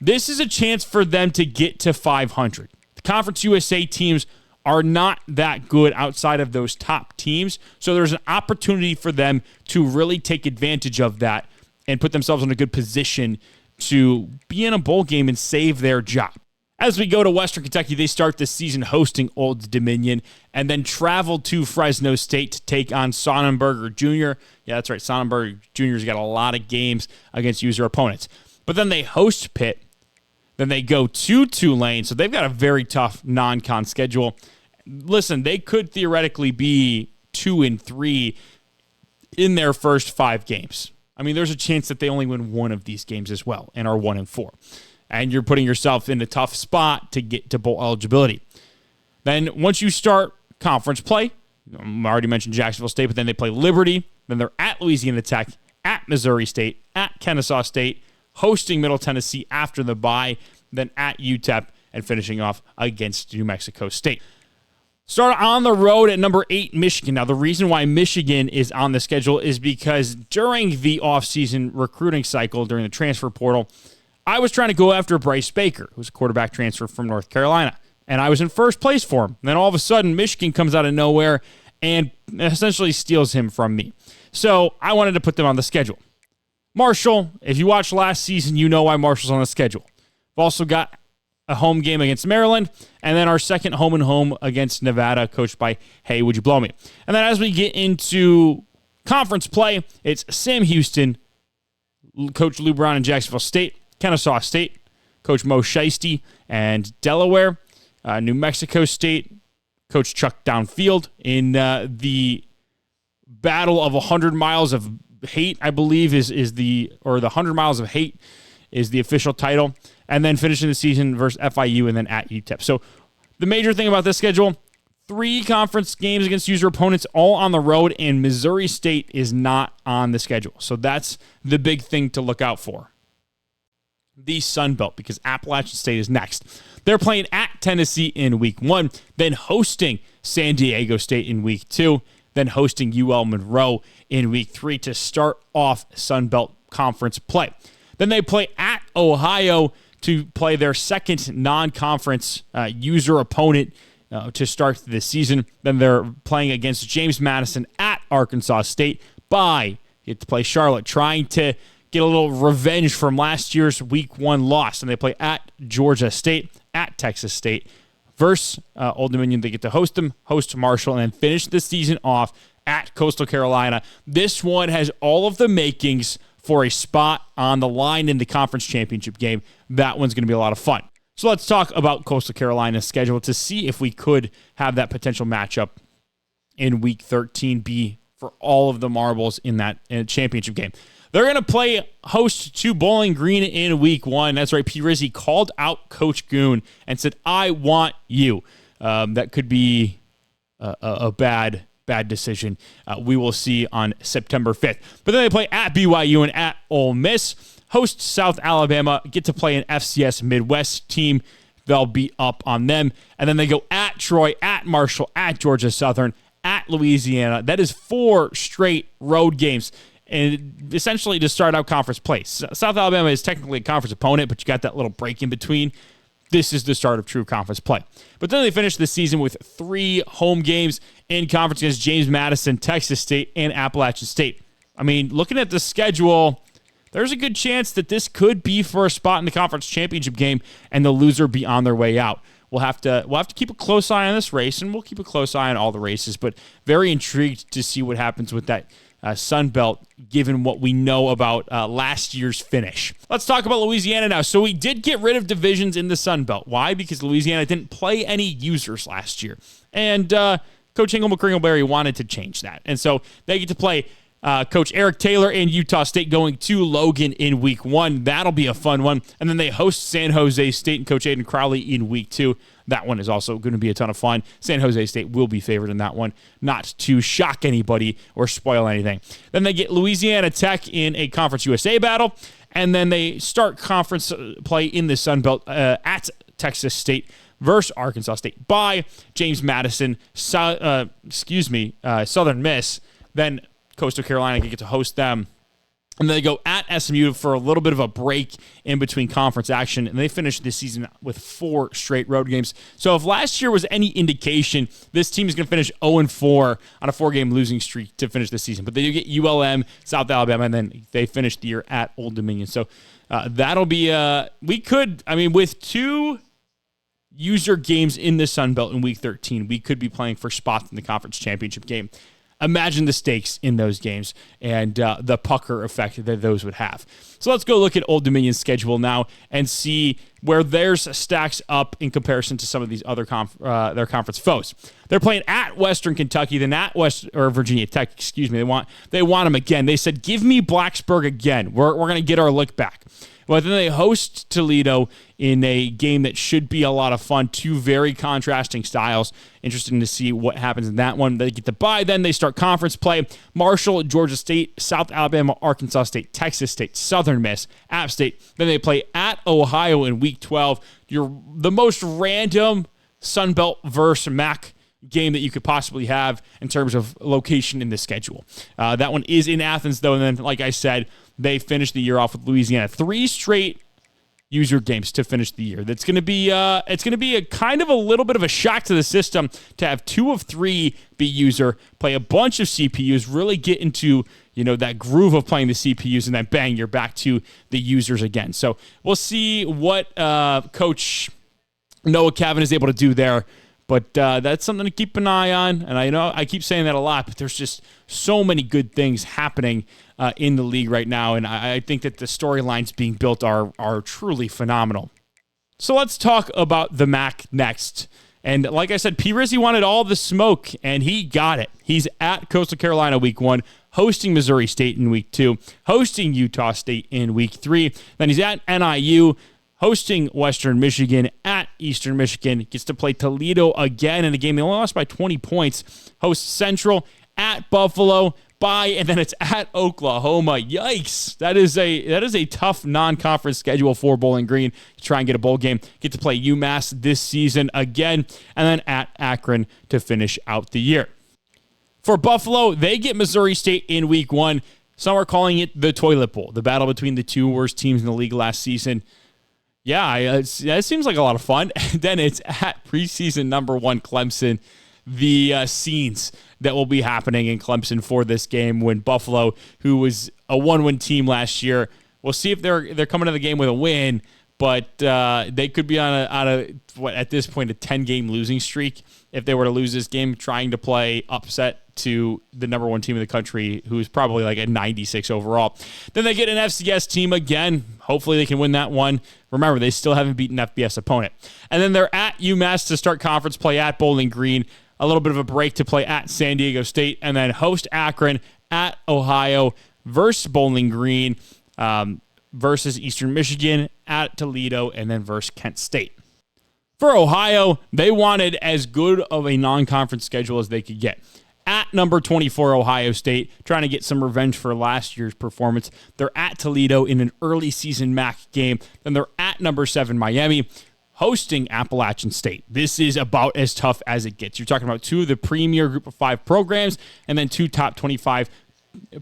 a chance for them to get to 500. The Conference USA teams are not that good outside of those top teams, so there's an opportunity for them to really take advantage of that and put themselves in a good position to be in a bowl game and save their job. As we go to Western Kentucky, they start the season hosting Old Dominion and then travel to Fresno State to take on Sonnenberger Jr. Yeah, that's right. Sonnenberger Jr.'s got a lot of games against user opponents. But then they host Pitt. Then they go to Tulane, so they've got a very tough non-con schedule. Listen, they could theoretically be 2-3 in their first 5 games. I mean, there's a chance that they only win 1 of these games as well and are 1-4. And you're putting yourself in a tough spot to get to bowl eligibility. Then once you start conference play, I already mentioned Jacksonville State, but then they play Liberty. Then they're at Louisiana Tech, at Missouri State, at Kennesaw State, hosting Middle Tennessee after the bye, then at UTEP, and finishing off against New Mexico State. Start on the road at number 8, Michigan. Now, the reason why Michigan is on the schedule is because during the offseason recruiting cycle, during the transfer portal, I was trying to go after Bryce Baker, who's a quarterback transfer from North Carolina, and I was in first place for him. And then all of a sudden, Michigan comes out of nowhere and essentially steals him from me. So I wanted to put them on the schedule. Marshall, if you watched last season, you know why Marshall's on the schedule. We've also got a home game against Maryland, and then our second home against Nevada, coached by Hey, Would You Blow Me? And then as we get into conference play, it's Sam Houston, Coach Lou Brown in Jacksonville State, Kennesaw State, Coach Mo Shiesty, and Delaware, New Mexico State, Coach Chuck Downfield in the Battle of 100 Miles of Hate, I believe, the 100 Miles of Hate is the official title. And then finishing the season versus FIU and then at UTEP. So the major thing about this schedule, 3 conference games against user opponents all on the road, and Missouri State is not on the schedule. So that's the big thing to look out for. The Sun Belt, because Appalachian State is next. They're playing at Tennessee in Week 1, then hosting San Diego State in Week 2, then hosting UL Monroe in Week 3 to start off Sun Belt Conference play. Then they play at Ohio to play their second non-conference user opponent to start the season. Then they're playing against James Madison at Arkansas State. Get to play Charlotte, trying to get a little revenge from last year's Week 1 loss. And they play at Georgia State, at Texas State. Versus Old Dominion, they get to host Marshall, and then finish the season off at Coastal Carolina. This one has all of the makings for a spot on the line in the conference championship game. That one's going to be a lot of fun. So let's talk about Coastal Carolina's schedule to see if we could have that potential matchup in Week 13 be for all of the marbles in that championship game. They're going to play host to Bowling Green in Week 1. That's right, P. Rizzi called out Coach Goon and said, I want you. That could be a bad decision. We will see on September 5th. But then they play at BYU and at Ole Miss, host South Alabama, get to play an FCS Midwest team they'll be up on them. And then they go at Troy, at Marshall, at Georgia Southern, at Louisiana. That is 4 straight road games, and essentially to start out conference play. South Alabama is technically a conference opponent, but you got that little break in between. This is the start of true conference play. But then they finished the season with 3 home games in conference against James Madison, Texas State, and Appalachian State. I mean, looking at the schedule, there's a good chance that this could be for a spot in the conference championship game and the loser be on their way out. We'll have to keep a close eye on this race, and we'll keep a close eye on all the races, but very intrigued to see what happens with that Sun Belt, given what we know about last year's finish. Let's talk about Louisiana now. So we did get rid of divisions in the Sun Belt. Why? Because Louisiana didn't play any users last year. And Coach Hingle McCringleberry wanted to change that. And so they get to play Coach Eric Taylor and Utah State going to Logan in week 1. That'll be a fun one. And then they host San Jose State and Coach Aiden Crowley in week 2. That one is also going to be a ton of fun. San Jose State will be favored in that one, not to shock anybody or spoil anything. Then they get Louisiana Tech in a Conference USA battle, and then they start conference play in the Sun Belt at Texas State versus Arkansas State by James Madison, Southern Miss. Then Coastal Carolina can get to host them. And they go at SMU for a little bit of a break in between conference action, and they finish this season with 4 straight road games. So if last year was any indication, this team is going to finish 0-4 on a 4-game losing streak to finish the season. But they do get ULM, South Alabama, and then they finish the year at Old Dominion. So that'll be with 2 user games in the Sun Belt in Week 13, we could be playing for spots in the conference championship game. Imagine the stakes in those games and the pucker effect that those would have. So let's go look at Old Dominion's schedule now and see where theirs stacks up in comparison to some of these other their conference foes. They're playing at Western Kentucky, then at Virginia Tech. Excuse me. They want them again. They said, "Give me Blacksburg again. We're going to get our lick back." Well, then they host Toledo in a game that should be a lot of fun. 2 very contrasting styles. Interesting to see what happens in that one. They get the bye. Then they start conference play. Marshall, Georgia State, South Alabama, Arkansas State, Texas State, Southern Miss, App State. Then they play at Ohio in Week 12. The most random Sun Belt versus MAC game that you could possibly have in terms of location in the schedule. That one is in Athens, though, and then, like I said, they finish the year off with Louisiana. 3 straight user games to finish the year. That's going to be a kind of a little bit of a shock to the system to have 2 of 3 be user, play a bunch of CPUs, really get into that groove of playing the CPUs, and then bang, you're back to the users again. So we'll see what Coach Noah Cavan is able to do there. But that's something to keep an eye on. And I know I keep saying that a lot, but there's just so many good things happening in the league right now. And I think that the storylines being built are truly phenomenal. So let's talk about the MAC next. And like I said, P. Rizzi wanted all the smoke, and he got it. He's at Coastal Carolina week 1, hosting Missouri State in week 2, hosting Utah State in week 3. Then he's at NIU, hosting Western Michigan, at Eastern Michigan, gets to play Toledo again in a game they only lost by 20 points, hosts Central, at Buffalo, and then it's at Oklahoma. Yikes. That is a tough non-conference schedule for Bowling Green to try and get a bowl game. Get to play UMass this season again, and then at Akron to finish out the year. For Buffalo, they get Missouri State in week 1. Some are calling it the toilet bowl, the battle between the 2 worst teams in the league last season. Yeah, it seems like a lot of fun. And then it's at preseason number 1 Clemson. The scenes that will be happening in Clemson for this game when Buffalo, who was a 1-win team last year, we'll see if they're coming to the game with a win, but they could be on at this point a 10-game losing streak if they were to lose this game, trying to play upset to the number 1 team in the country, who is probably like a 96 overall. Then they get an FCS team again. Hopefully they can win that one. Remember, they still haven't beaten an FBS opponent. And then they're at UMass to start conference play, at Bowling Green. A little bit of a break to play at San Diego State, and then host Akron, at Ohio versus Bowling Green, versus Eastern Michigan, at Toledo, and then versus Kent State. For Ohio, they wanted as good of a non-conference schedule as they could get. At number 24, Ohio State, trying to get some revenge for last year's performance. They're at Toledo in an early season MAC game. Then they're at number 7, Miami, hosting Appalachian State. This is about as tough as it gets. You're talking about two of the premier Group of 5 programs and then two top 25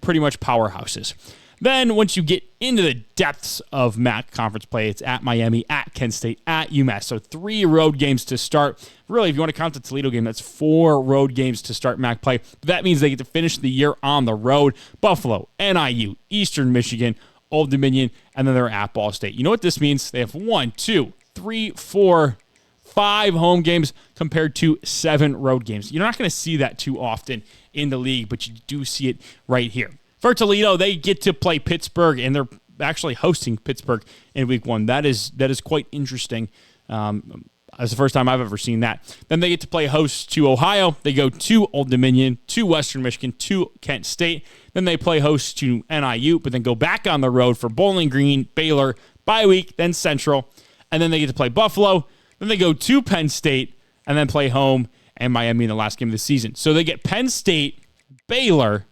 pretty much powerhouses. Then once you get into the depths of MAC conference play, it's at Miami, at Kent State, at UMass. So 3 road games to start. Really, if you want to count the Toledo game, that's 4 road games to start MAC play. That means they get to finish the year on the road. Buffalo, NIU, Eastern Michigan, Old Dominion, and then they're at Ball State. You know what this means? They have 1, 2, 3, 4, 5 home games compared to 7 road games. You're not going to see that too often in the league, but you do see it right here. For Toledo, they get to play Pittsburgh, and they're actually hosting Pittsburgh in week 1. That is quite interesting. It's the first time I've ever seen that. Then they get to play host to Ohio. They go to Old Dominion, to Western Michigan, to Kent State. Then they play host to NIU, but then go back on the road for Bowling Green, Baylor, bye week, then Central. And then they get to play Buffalo. Then they go to Penn State, and then play home and Miami in the last game of the season. So they get Penn State, Baylor,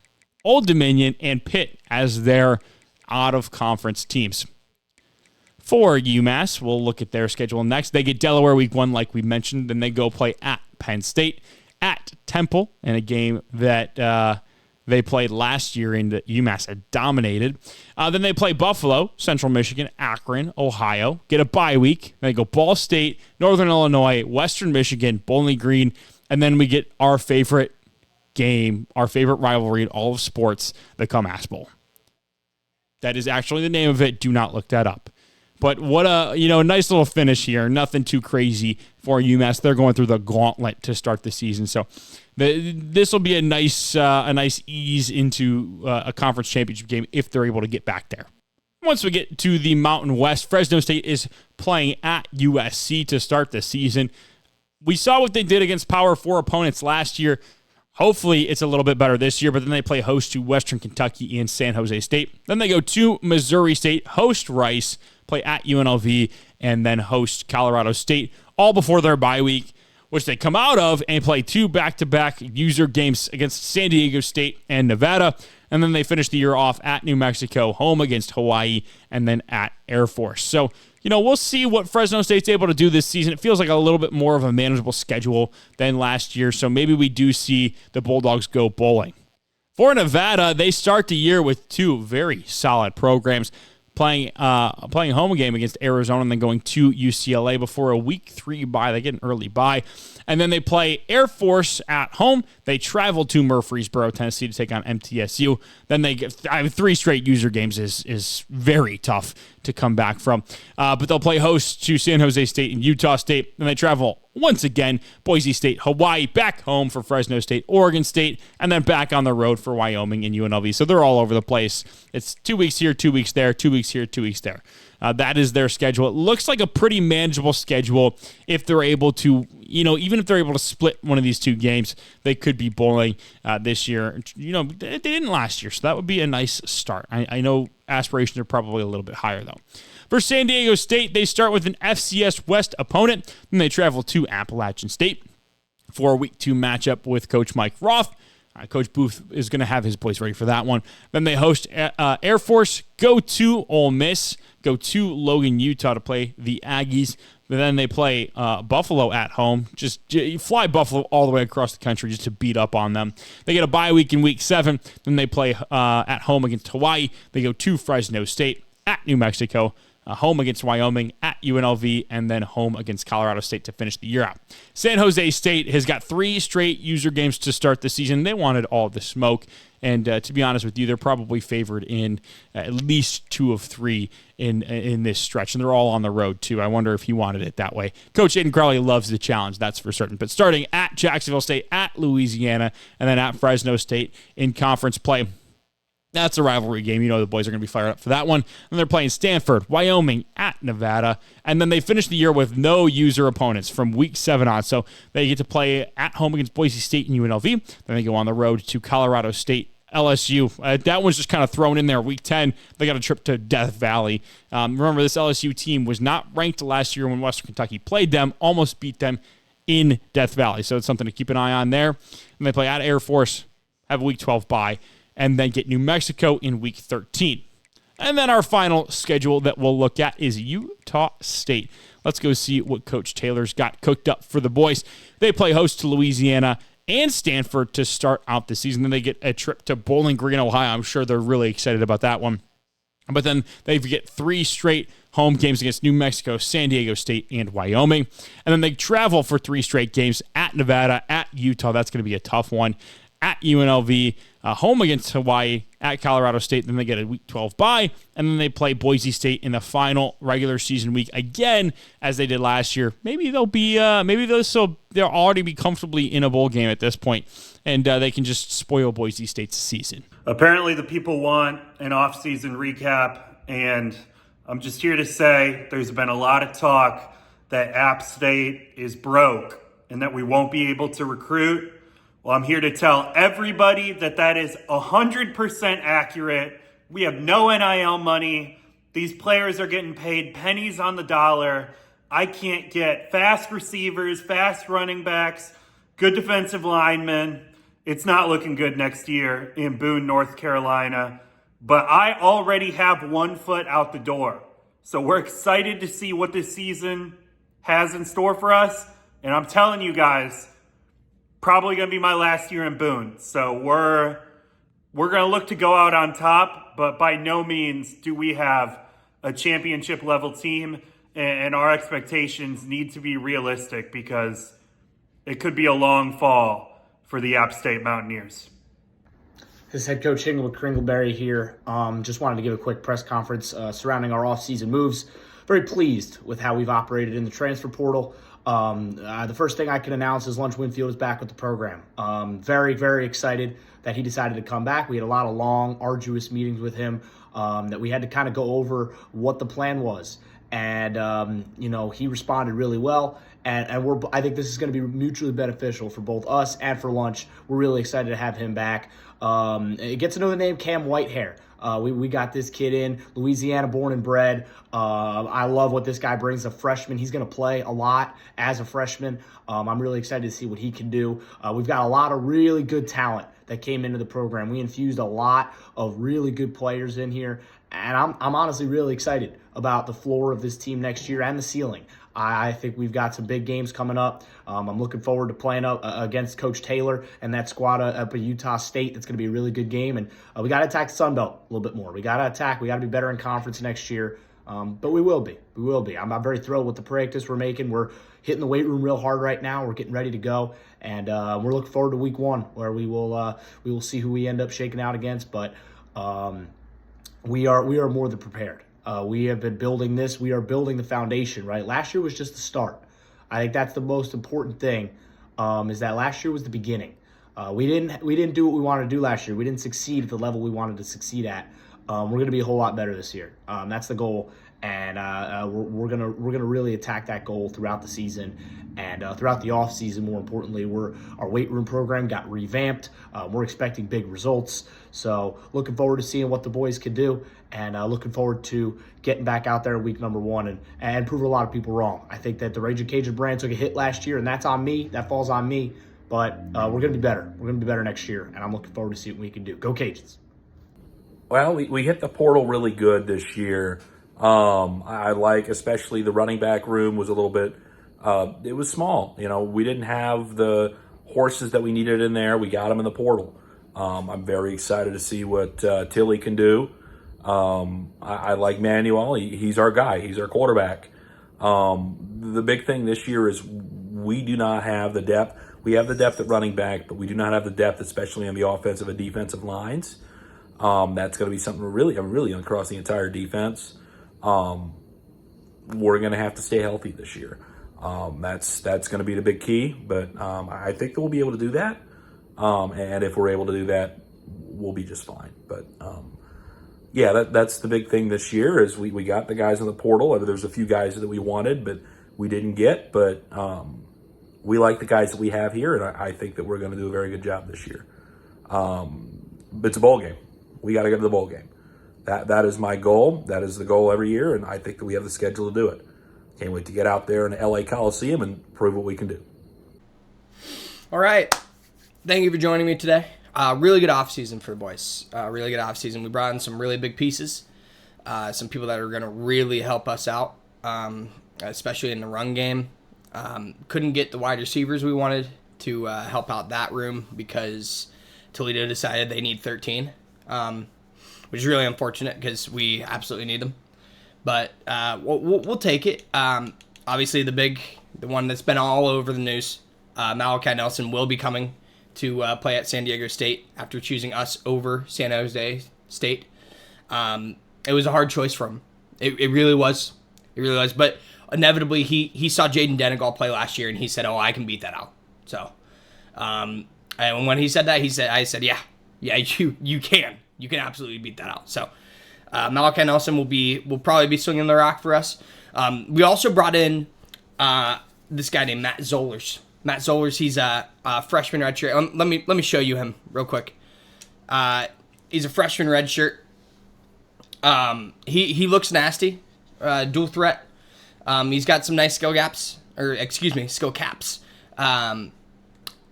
Old Dominion, and Pitt as their out-of-conference teams. For UMass, we'll look at their schedule next. They get Delaware week 1, like we mentioned. Then they go play at Penn State, at Temple, in a game that they played last year and that UMass had dominated. Then they play Buffalo, Central Michigan, Akron, Ohio. Get a bye week. Then they go Ball State, Northern Illinois, Western Michigan, Bowling Green, and then we get our favorite game, our favorite rivalry in all of sports, the Comass Bowl. That is actually the name of it. Do not look that up. But what a nice little finish here. Nothing too crazy for UMass. They're going through the gauntlet to start the season. So this will be a nice ease into a conference championship game if they're able to get back there. Once we get to the Mountain West, Fresno State is playing at USC to start the season. We saw what they did against Power 4 opponents last year. Hopefully it's a little bit better this year, but then they play host to Western Kentucky and San Jose State. Then they go to Missouri State, host Rice, play at UNLV, and then host Colorado State, all before their bye week, which they come out of and play 2 back-to-back user games against San Diego State and Nevada. And then they finish the year off at New Mexico, home against Hawaii, and then at Air Force. So, we'll see what Fresno State's able to do this season. It feels like a little bit more of a manageable schedule than last year, so maybe we do see the Bulldogs go bowling. For Nevada, they start the year with 2 very solid programs, playing home game against Arizona and then going to UCLA before a week 3 bye. They get an early bye. And then they play Air Force at home. They travel to Murfreesboro, Tennessee to take on MTSU. Then they get 3 straight user games is very tough to come back from. But they'll play host to San Jose State and Utah State. Then they travel once again, Boise State, Hawaii, back home for Fresno State, Oregon State, and then back on the road for Wyoming and UNLV. So they're all over the place. It's 2 weeks here, 2 weeks there, 2 weeks here, 2 weeks there. That is their schedule. It looks like a pretty manageable schedule if they're able to, even if they're able to split one of these 2 games, they could be bowling this year. They didn't last year, so that would be a nice start. I know aspirations are probably a little bit higher, though. For San Diego State, they start with an FCS West opponent, then they travel to Appalachian State for a week 2 matchup with Coach Mike Roth. Coach Booth is going to have his boys ready for that one. Then they host Air Force, go to Ole Miss, go to Logan, Utah to play the Aggies. But then they play Buffalo at home. Just fly Buffalo all the way across the country just to beat up on them. They get a bye week in week 7. Then they play at home against Hawaii. They go to Fresno State, at New Mexico, home against Wyoming, at UNLV, and then home against Colorado State to finish the year out. San Jose State has got 3 straight user games to start the season. They wanted all the smoke, and to be honest with you, they're probably favored in at least 2 of 3 in this stretch, and they're all on the road, too. I wonder if he wanted it that way. Coach Aiden Crowley loves the challenge, that's for certain. But starting at Jacksonville State, at Louisiana, and then at Fresno State in conference play. That's a rivalry game. The boys are going to be fired up for that one. And they're playing Stanford, Wyoming, at Nevada. And then they finish the year with no user opponents from week 7 on. So they get to play at home against Boise State and UNLV. Then they go on the road to Colorado State, LSU. That one's just kind of thrown in there. Week 10, they got a trip to Death Valley. Remember, this LSU team was not ranked last year when Western Kentucky played them, almost beat them in Death Valley. So it's something to keep an eye on there. And they play at Air Force, have a week 12 bye, and then get New Mexico in week 13. And then our final schedule that we'll look at is Utah State. Let's go see what Coach Taylor's got cooked up for the boys. They play host to Louisiana and Stanford to start out the season. Then they get a trip to Bowling Green, Ohio. I'm sure they're really excited about that one. But then they get 3 straight home games against New Mexico, San Diego State, and Wyoming. And then they travel for 3 straight games at Nevada, at Utah. That's going to be a tough one. At UNLV, home against Hawaii, at Colorado State. Then they get a Week 12 bye, and then they play Boise State in the final regular season week again, as they did last year. Maybe they'll already be comfortably in a bowl game at this point, and they can just spoil Boise State's season. Apparently, the people want an off-season recap, and I'm just here to say there's been a lot of talk that App State is broke and that we won't be able to recruit. Well, I'm here to tell everybody that is 100% accurate. We have no NIL money. These players are getting paid pennies on the dollar. I can't get fast receivers, fast running backs, good defensive linemen. It's not looking good next year in Boone, North Carolina. But I already have one foot out the door. So we're excited to see what this season has in store for us. And I'm telling you guys, probably going to be my last year in Boone. So we're going to look to go out on top, but by no means do we have a championship level team, and our expectations need to be realistic because it could be a long fall for the App State Mountaineers. This is head coach Hingle Kringleberry here. Just wanted to give a quick press conference surrounding our offseason moves. Very pleased with how we've operated in the transfer portal. The first thing I can announce is Lunch Winfield is back with the program. Very, very excited that he decided to come back. We had a lot of long, arduous meetings with him that we had to kind of go over what the plan was. And, he responded really well. And I think this is going to be mutually beneficial for both us and for Lunch. We're really excited to have him back. Get to know the name Cam Whitehair. We got this kid in, Louisiana born and bred. I love what this guy brings, a freshman. He's going to play a lot as a freshman. I'm really excited to see what he can do. We've got a lot of really good talent that came into the program. We infused a lot of really good players in here, and I'm honestly really excited about the floor of this team next year and the ceiling. I think we've got some big games coming up. I'm looking forward to playing up against Coach Taylor and that squad up at Utah State. That's going to be a really good game. And we got to attack the Sun Belt a little bit more. We got to attack. We got to be better in conference next year. But we will be. We will be. I'm very thrilled with the practice we're making. We're hitting the weight room real hard right now. We're getting ready to go. And we're looking forward to week 1 where we will see who we end up shaking out against. But we are more than prepared. We have been building this. We are building the foundation, right? Last year was just the start. I think that's the most important thing, is that last year was the beginning. We didn't do what we wanted to do last year. We didn't succeed at the level we wanted to succeed at. We're going to be a whole lot better this year. That's the goal, and we're gonna really attack that goal throughout the season and throughout the off season. More importantly, our weight room program got revamped. We're expecting big results, so looking forward to seeing what the boys can do, and looking forward to getting back out there in week number 1 and prove a lot of people wrong. I think that the Raging Cajun brand took a hit last year, and that's on me. That falls on me. But we're going to be better. We're going to be better next year, and I'm looking forward to see what we can do. Go Cajuns. Well, we hit the portal really good this year. I like, especially the running back room was a little bit, it was small. We didn't have the horses that we needed in there. We got them in the portal. I'm very excited to see what Tilly can do. I like Manuel. He's our guy. He's our quarterback. The big thing this year is we do not have the depth. We have the depth at running back, but we do not have the depth, especially on the offensive and defensive lines. That's going to be something really across the entire defense. We're going to have to stay healthy this year. That's going to be the big key, but I think that we'll be able to do that. And if we're able to do that, we'll be just fine. But that's the big thing this year is we got the guys in the portal. There's a few guys that we wanted, but we didn't get. But we like the guys that we have here, and I think that we're going to do a very good job this year. But it's a bowl game. We got to get to the bowl game. That is my goal. That is the goal every year, and I think that we have the schedule to do it. Can't wait to get out there in the LA Coliseum and prove what we can do. All right. Thank you for joining me today. Really good offseason for the boys. Really good offseason. We brought in some really big pieces. some people that are going to really help us out, especially in the run game. Couldn't get the wide receivers we wanted to help out that room because Toledo decided they need 13, which is really unfortunate because we absolutely need them. But we'll take it. Obviously, the one that's been all over the news, Malachi Nelson will be coming to play at San Diego State after choosing us over San Jose State. It was a hard choice for him. It really was. It really was. But inevitably, he saw Jaden Denegal play last year, and he said, "Oh, I can beat that out." So, and when he said that, I said, "Yeah, you can absolutely beat that out." So, Malachi Nelson will probably be swinging the rock for us. We also brought in this guy named Matt Zollers. Matt Zollers, he's a freshman redshirt. Let me show you him real quick. He's a freshman redshirt. He looks nasty, dual threat. He's got some nice skill caps,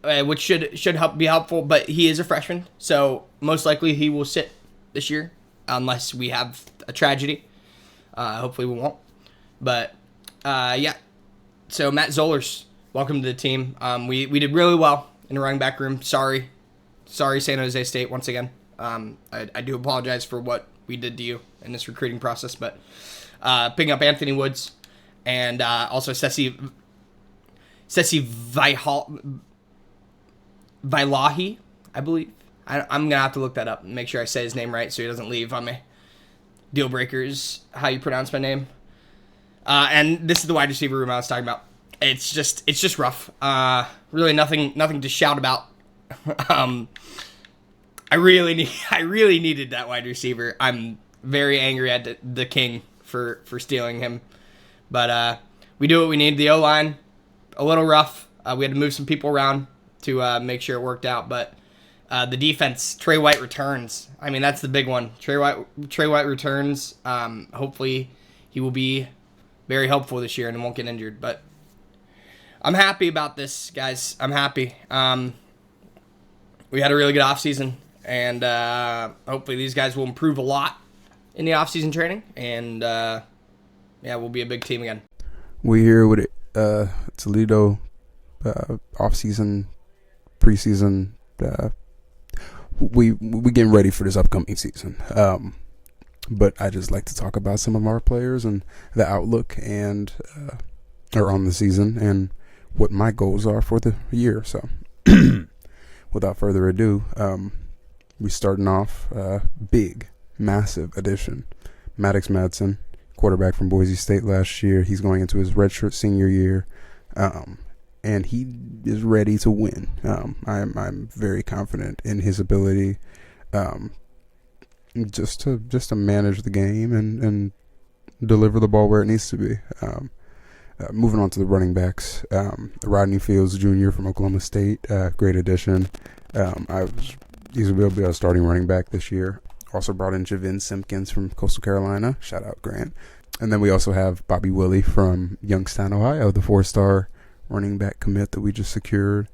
which should be helpful. But he is a freshman, so most likely he will sit this year unless we have a tragedy. Hopefully we won't. But yeah. So Matt Zollers, welcome to the team. We did really well in the running back room. Sorry, San Jose State once again. I do apologize for what we did to you in this recruiting process, but picking up Anthony Woods and also Sessi Vailahi, I believe. I'm gonna have to look that up and make sure I say his name right so he doesn't leave on me. Deal breakers, how you pronounce my name. And this is the wide receiver room I was talking about. It's just rough. Really nothing to shout about. I really needed that wide receiver. I'm very angry at the king for stealing him. But we do what we need. The O-line, a little rough. We had to move some people around to make sure it worked out. But the defense, Trey White returns. I mean, that's the big one. Trey White returns. Hopefully he will be very helpful this year and won't get injured. But I'm happy about this, guys. I'm happy. We had a really good offseason. And hopefully these guys will improve a lot in the off-season training. And, we'll be a big team again. We're here with Toledo off-season, preseason. We getting ready for this upcoming season. But I just like to talk about some of our players and the outlook and or on the season and what my goals are for the year. So without further ado, we starting off big, massive addition. Maddox Madsen, quarterback from Boise State last year. He's going into his redshirt senior year, and he is ready to win. I'm very confident in his ability, just to manage the game and deliver the ball where it needs to be. Moving on to the running backs, Rodney Fields Jr. from Oklahoma State, great addition. He's will be a starting running back this year. Also brought in Javin Simpkins from Coastal Carolina. Shout out Grant. And then we also have Bobby Willie from Youngstown, Ohio, the 4-star running back commit that we just secured.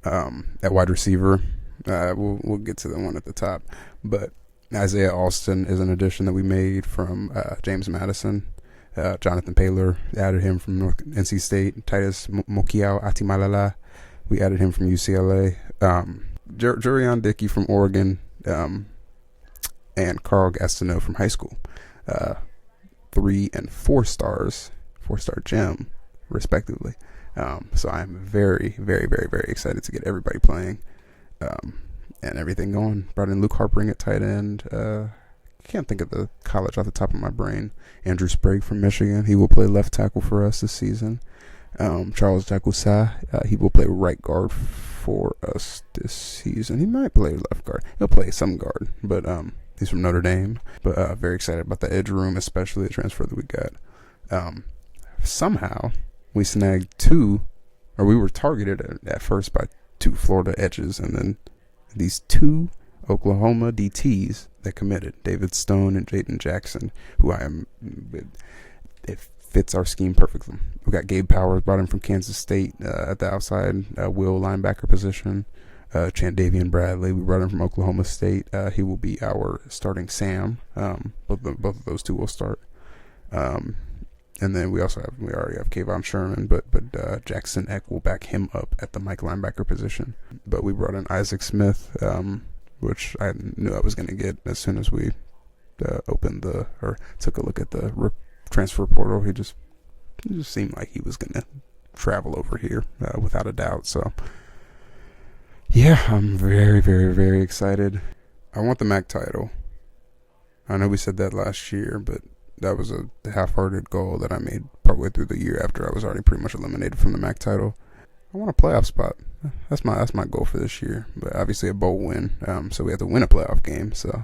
At wide receiver, we'll get to the one at the top. But Isaiah Alston is an addition that we made from James Madison. Jonathan Paylor added him from NC State. Titus Mokiao Atimalala, we added him from UCLA. Jurion Dickey from Oregon, and Carl Gastineau from high school. 3 and 4 stars, 4-star gem, respectively. So I'm very, very, very, very excited to get everybody playing and everything going. Brought in Luke Harpering at tight end. Can't think of the college off the top of my brain. Andrew Sprague from Michigan. He will play left tackle for us this season. Charles Jacusa, he will play right guard for us this season. He might play left guard. He'll play some guard, but he's from Notre Dame. But very excited about the edge room, especially the transfer that we got. Somehow we snagged 2, or we were targeted at first by 2 Florida edges, and then these 2 Oklahoma DTs that committed, David Stone and Jaden Jackson, who it fits our scheme perfectly. We got Gabe Powers, brought in from Kansas State at the outside will linebacker position. Chandavian Bradley, we brought him from Oklahoma State. He will be our starting Sam. Both of those two will start. And then we already have Kayvon Sherman, but Jackson Eck will back him up at the Mike linebacker position. But we brought in Isaac Smith, which I knew I was going to get as soon as we took a look at the transfer portal. He just seemed like he was going to travel over here without a doubt. So yeah, I'm very, very, very excited. I want the MAC title. I know we said that last year, but that was a half-hearted goal that I made partway through the year after I was already pretty much eliminated from the MAC title. I want a playoff spot. That's my goal for this year. But obviously a bowl win. So we have to win a playoff game. So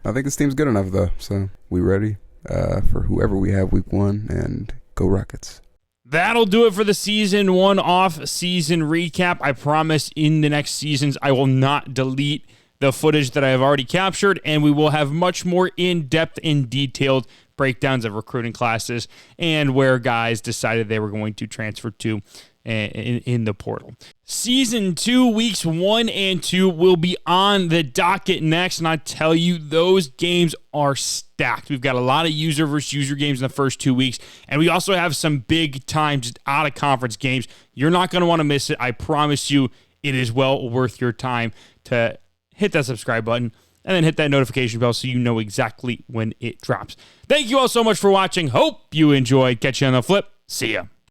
I think this team's good enough though. So we ready for whoever we have week 1, and go Rockets. That'll do it for the season 1 off-season recap. I promise in the next seasons I will not delete the footage that I have already captured, and we will have much more in-depth and detailed breakdowns of recruiting classes and where guys decided they were going to transfer to in the portal. Season 2, weeks 1 and 2 will be on the docket next, and I tell you, those games are stacked. We've got a lot of user versus user games in the first 2 weeks, and we also have some big-time, just out-of-conference games. You're not going to want to miss it. I promise you, it is well worth your time to hit that subscribe button and then hit that notification bell so you know exactly when it drops. Thank you all so much for watching. Hope you enjoyed. Catch you on the flip. See ya.